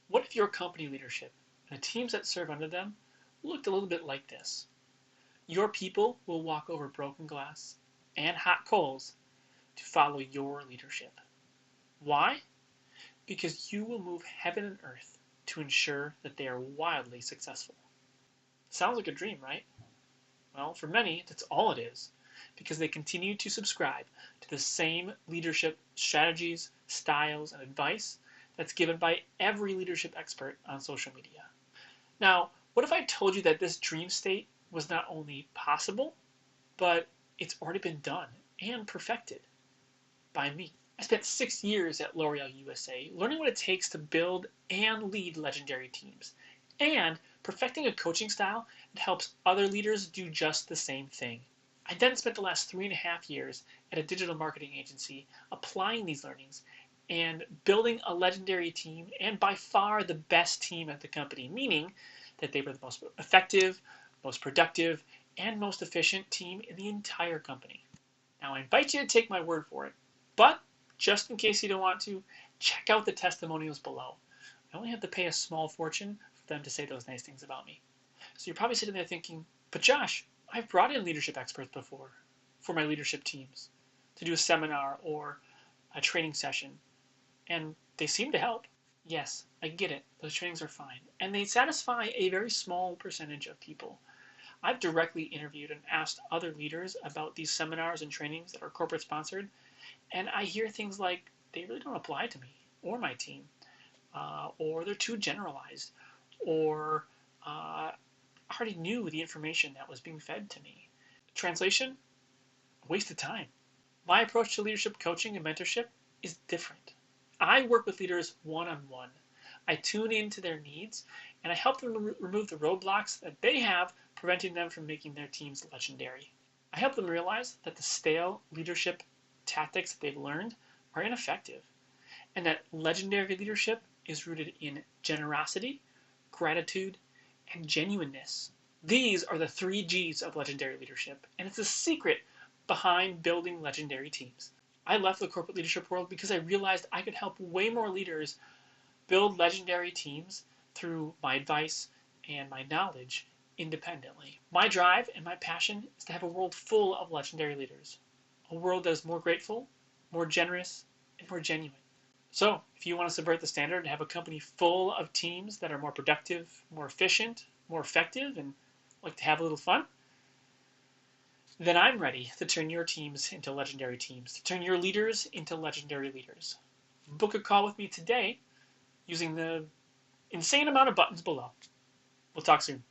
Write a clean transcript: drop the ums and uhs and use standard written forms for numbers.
What if your company leadership and the teams that serve under them looked a little bit like this? Your people will walk over broken glass and hot coals to follow your leadership. Why? Because you will move heaven and earth to ensure that they are wildly successful. Sounds like a dream, right? Well, for many, that's all it is, because they continue to subscribe to the same leadership strategies, styles, and advice that's given by every leadership expert on social media. Now, what if I told you that this dream state was not only possible, but it's already been done and perfected by me? I spent 6 years at L'Oreal USA learning what it takes to build and lead legendary teams, and perfecting a coaching style that helps other leaders do just the same thing. I then spent the last 3.5 years at a digital marketing agency applying these learnings and building a legendary team, and by far the best team at the company, meaning that they were the most effective, most productive, and most efficient team in the entire company. Now, I invite you to take my word for it, but just in case you don't want to, check out the testimonials below. I only have to pay a small fortune for them to say those nice things about me. So you're probably sitting there thinking, but Josh, I've brought in leadership experts before for my leadership teams to do a seminar or a training session, and they seem to help. Yes, I get it. Those trainings are fine, and they satisfy a very small percentage of people. I've directly interviewed and asked other leaders about these seminars and trainings that are corporate sponsored, and I hear things like they really don't apply to me or my team, or they're too generalized, or I already knew the information that was being fed to me. Translation: a waste of time. My approach to leadership coaching and mentorship is different. I work with leaders one-on-one. I tune into their needs, and I help them remove the roadblocks that they have preventing them from making their teams legendary. I help them realize that the stale leadership tactics that they've learned are ineffective, and that legendary leadership is rooted in generosity, gratitude, and genuineness. These are the 3 G's of legendary leadership, and it's the secret behind building legendary teams. I left the corporate leadership world because I realized I could help way more leaders build legendary teams through my advice and my knowledge independently. My drive and my passion is to have a world full of legendary leaders, a world that is more grateful, more generous, and more genuine. So, if you want to subvert the standard and have a company full of teams that are more productive, more efficient, more effective, and like to have a little fun, then I'm ready to turn your teams into legendary teams, to turn your leaders into legendary leaders. Book a call with me today using the insane amount of buttons below. We'll talk soon.